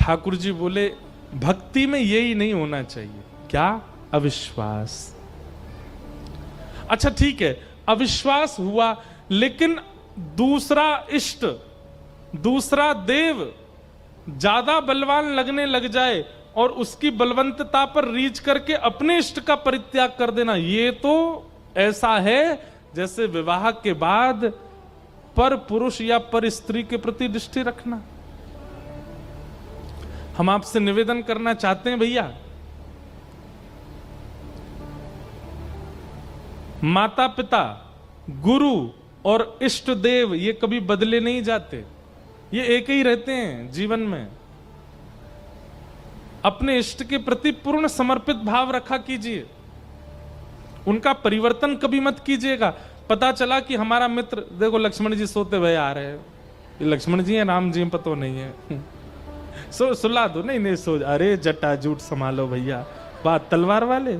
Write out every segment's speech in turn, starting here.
ठाकुर जी बोले भक्ति में यही नहीं होना चाहिए। क्या? अविश्वास। अच्छा ठीक है, अविश्वास हुआ, लेकिन दूसरा इष्ट, दूसरा देव ज्यादा बलवान लगने लग जाए और उसकी बलवंतता पर रीच करके अपने इष्ट का परित्याग कर देना, ये तो ऐसा है जैसे विवाह के बाद पर पुरुष या पर स्त्री के प्रति दृष्टि रखना। हम आपसे निवेदन करना चाहते हैं भैया, माता पिता, गुरु और इष्ट देव ये कभी बदले नहीं जाते, ये एक ही रहते हैं जीवन में। अपने इष्ट के प्रति पूर्ण समर्पित भाव रखा कीजिए, उनका परिवर्तन कभी मत कीजिएगा। पता चला कि हमारा मित्र, देखो लक्ष्मण जी सोते हुए आ रहे हैं, ये लक्ष्मण जी हैं राम जी पता नहीं है सुला दो, नहीं नहीं सो, अरे जटा जूट संभालो भैया, बात तलवार वाले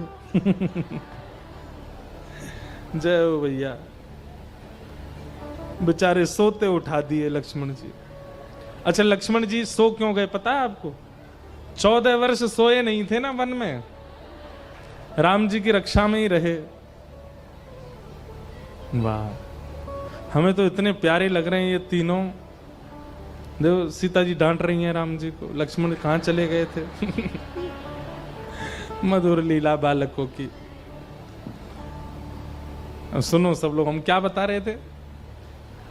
जय हो भैया, बेचारे सोते उठा दिए लक्ष्मण जी। अच्छा लक्ष्मण जी सो क्यों गए पता है आपको? 14 वर्ष सोए नहीं थे ना वन में, राम जी की रक्षा में ही रहे। वाह, हमें तो इतने प्यारे लग रहे हैं ये तीनों। देखो सीता जी डांट रही हैं राम जी को, लक्ष्मण कहां चले गए थे मधुर लीला बालकों की। सुनो सब लोग, हम क्या बता रहे थे?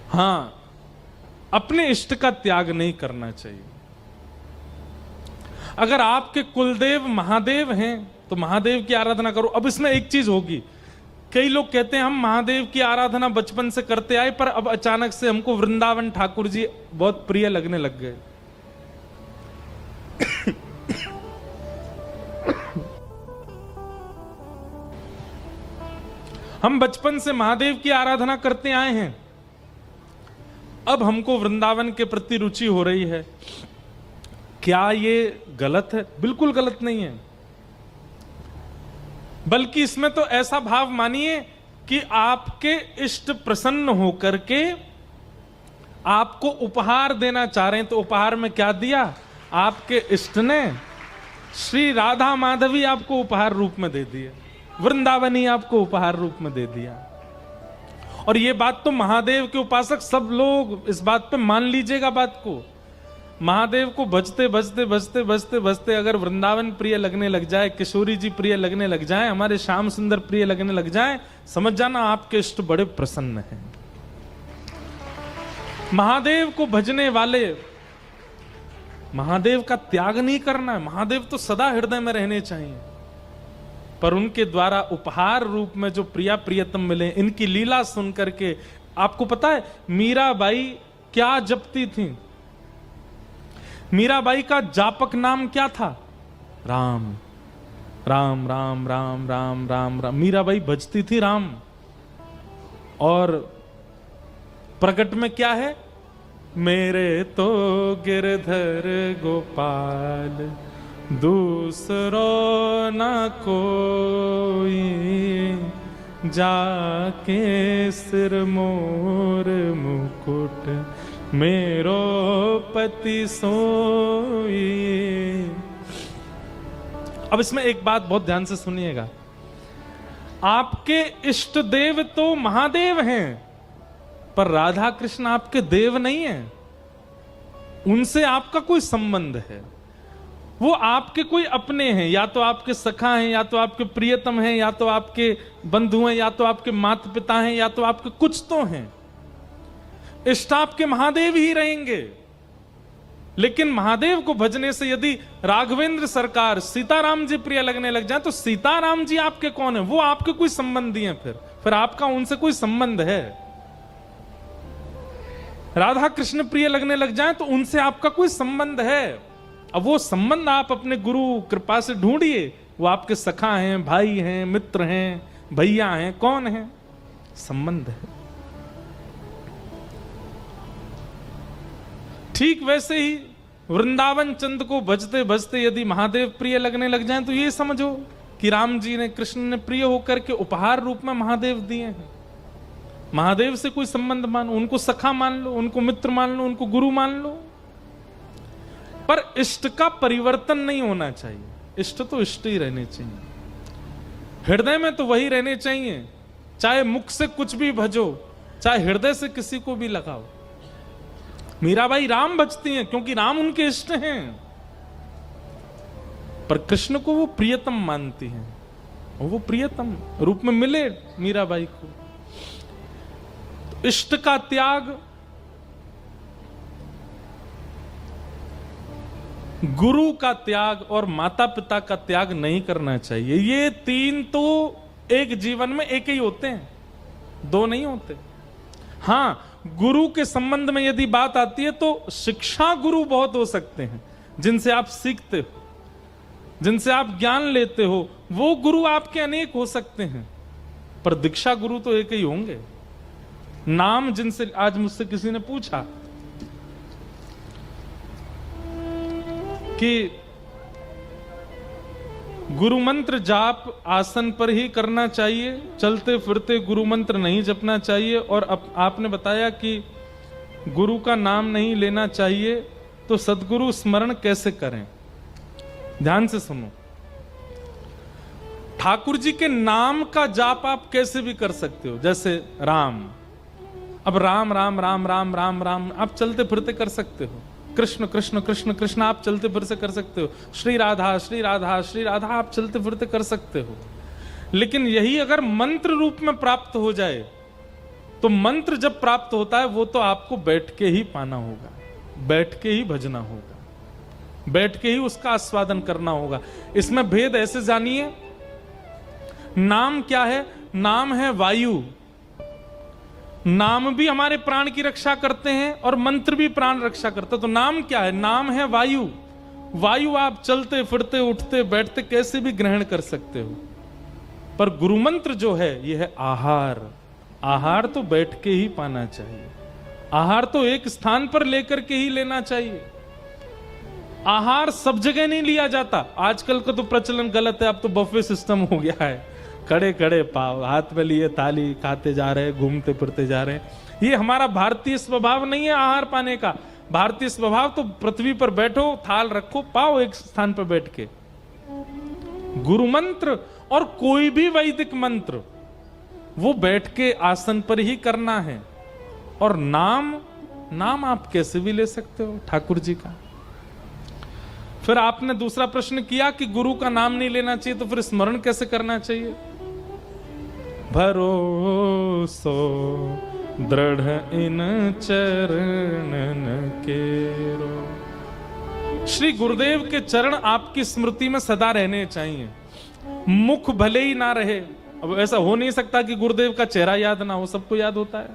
हां, अपने इष्ट का त्याग नहीं करना चाहिए। अगर आपके कुलदेव महादेव हैं तो महादेव की आराधना करो। अब इसमें एक चीज होगी, कई लोग कहते हैं हम महादेव की आराधना बचपन से करते आए, पर अब अचानक से हमको वृंदावन ठाकुर जी बहुत प्रिय लगने लग गए। हम बचपन से महादेव की आराधना करते आए हैं, अब हमको वृंदावन के प्रति रुचि हो रही है। क्या ये गलत है? बिल्कुल गलत नहीं है, बल्कि इसमें तो ऐसा भाव मानिए कि आपके इष्ट प्रसन्न होकर के आपको उपहार देना चाह रहे हैं। तो उपहार में क्या दिया? आपके इष्ट ने श्री राधा माधवी आपको उपहार रूप में दे दिए, वृंदावनी आपको उपहार रूप में दे दिया। और ये बात तो महादेव के उपासक सब लोग इस बात पे मान लीजिएगा बात को। महादेव को भजते भजते भजते भजते भजते अगर वृंदावन प्रिय लगने लग जाए, किशोरी जी प्रिय लगने लग जाए, हमारे श्याम सुंदर प्रिय लगने लग जाए, समझ जाना आपके इष्ट बड़े प्रसन्न हैं। महादेव को भजने वाले, महादेव का त्याग नहीं करना है, महादेव तो सदा हृदय में रहने चाहिए, पर उनके द्वारा उपहार रूप में जो प्रिया प्रियतम मिले, इनकी लीला सुन करके। आपको पता है मीराबाई क्या जपती थी? मीराबाई का जापक नाम क्या था? राम राम राम राम राम राम राम। मीराबाई भजती थी राम। और प्रकट में क्या है? मेरे तो गिरधर गोपाल दूसरो न कोई, जाके सिर मोर मुकुट मेरो पति सोई। अब इसमें एक बात बहुत ध्यान से सुनिएगा, आपके इष्ट देव तो महादेव हैं, पर राधा कृष्ण आपके देव नहीं हैं। उनसे आपका कोई संबंध है, वो आपके कोई अपने हैं, या तो आपके सखा हैं, या तो आपके प्रियतम हैं, या तो आपके बंधु हैं, या तो आपके माता पिता हैं, या तो आपके कुछ तो हैं। इष्ट आपके महादेव ही रहेंगे। लेकिन महादेव को भजने से यदि राघवेंद्र सरकार सीताराम जी प्रिय लगने लग जाए, तो सीताराम जी आपके कौन है? वो आपके कोई संबंधी हैं, फिर आपका उनसे कोई संबंध है। राधा कृष्ण प्रिय लगने लग जाए तो उनसे आपका कोई संबंध है। अब वो संबंध आप अपने गुरु कृपा से ढूंढिए, वो आपके सखा हैं, भाई हैं, मित्र हैं, भैया हैं, कौन है? संबंध है। ठीक वैसे ही वृंदावन चंद को भजते भजते यदि महादेव प्रिय लगने लग जाएं, तो ये समझो कि राम जी ने, कृष्ण ने प्रिय होकर के उपहार रूप में महादेव दिए हैं। महादेव से कोई संबंध मानो, उनको सखा मान लो, उनको मित्र मान लो, उनको गुरु मान लो। पर इष्ट का परिवर्तन नहीं होना चाहिए। इष्ट तो इष्ट ही रहने चाहिए, हृदय में तो वही रहने चाहिए। चाहे मुख से कुछ भी भजो, चाहे हृदय से किसी को भी लगाओ। मीराबाई राम भजती हैं क्योंकि राम उनके इष्ट हैं, पर कृष्ण को वो प्रियतम मानती हैं, वो प्रियतम रूप में मिले मीराबाई को। तो इष्ट का त्याग, गुरु का त्याग और माता पिता का त्याग नहीं करना चाहिए। ये तीन तो एक जीवन में एक ही होते हैं, दो नहीं होते। हां, गुरु के संबंध में यदि बात आती है तो शिक्षा गुरु बहुत हो सकते हैं, जिनसे आप सीखते हो, जिनसे आप ज्ञान लेते हो, वो गुरु आपके अनेक हो सकते हैं, पर दीक्षा गुरु तो एक ही होंगे। नाम, जिनसे आज मुझसे किसी ने पूछा कि गुरु मंत्र जाप आसन पर ही करना चाहिए, चलते फिरते गुरु मंत्र नहीं जपना चाहिए, और आपने बताया कि गुरु का नाम नहीं लेना चाहिए, तो सद्गुरु स्मरण कैसे करें? ध्यान से सुनो, ठाकुर जी के नाम का जाप आप कैसे भी कर सकते हो। जैसे राम, अब राम राम राम राम राम राम आप चलते फिरते कर सकते हो। कृष्ण कृष्ण कृष्ण कृष्ण आप चलते फिरते कर सकते हो। श्री राधा श्री राधा श्री राधा आप चलते फिरते कर सकते हो। लेकिन यही अगर मंत्र रूप में प्राप्त हो जाए, तो मंत्र जब प्राप्त होता है वो तो आपको बैठ के ही पाना होगा, बैठ के ही भजना होगा, बैठ के ही उसका आस्वादन करना होगा। इसमें भेद ऐसे जानिए, नाम क्या है? नाम है वायु। नाम भी हमारे प्राण की रक्षा करते हैं और मंत्र भी प्राण रक्षा करते हैं। तो नाम क्या है? नाम है वायु। वायु आप चलते फिरते उठते बैठते कैसे भी ग्रहण कर सकते हो। पर गुरु मंत्र जो है यह है आहार। आहार तो बैठ के ही पाना चाहिए, आहार तो एक स्थान पर लेकर के ही लेना चाहिए। आहार सब जगह नहीं लिया जाता। आजकल का तो प्रचलन गलत है, अब तो बफे सिस्टम हो गया है, खड़े खड़े पाव हाथ में लिए थाली खाते जा रहे हैं, घूमते फिरते जा रहे हैं। ये हमारा भारतीय स्वभाव नहीं है आहार पाने का। भारतीय स्वभाव तो पृथ्वी पर बैठो, थाल रखो, पाओ एक स्थान पर बैठ के। गुरु मंत्र और कोई भी वैदिक मंत्र वो बैठ के आसन पर ही करना है। और नाम आप कैसे भी ले सकते हो ठाकुर जी का। फिर आपने दूसरा प्रश्न किया कि गुरु का नाम नहीं लेना चाहिए, तो फिर स्मरण कैसे करना चाहिए? भरोसो दृढ़ इन चरणन केरो। श्री गुरुदेव के चरण आपकी स्मृति में सदा रहने चाहिए। मुख भले ही ना रहे, अब ऐसा हो नहीं सकता कि गुरुदेव का चेहरा याद ना हो, सबको याद होता है।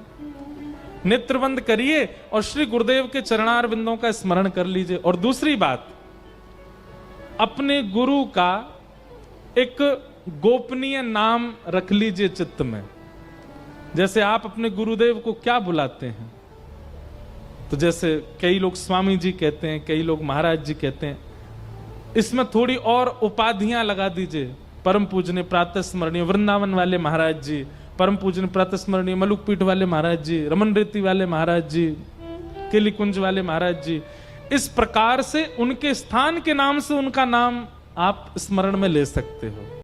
नेत्र बंद करिए और श्री गुरुदेव के चरणार बिंदों का स्मरण कर लीजिए। और दूसरी बात, अपने गुरु का एक गोपनीय नाम रख लीजिए चित्त में। जैसे आप अपने गुरुदेव को क्या बुलाते हैं? तो जैसे कई लोग स्वामी जी कहते हैं, कई लोग महाराज जी कहते हैं। इसमें थोड़ी और उपाधियां लगा दीजिए। परम पूजनीय प्रातः स्मरणीय वृंदावन वाले महाराज जी, परम पूजनीय प्रातः स्मरणीय मलुक पीठ वाले महाराज जी, रमन रेती वाले महाराज जी, केली कुंज वाले महाराज जी। इस प्रकार से उनके स्थान के नाम से उनका नाम आप स्मरण में ले सकते हो।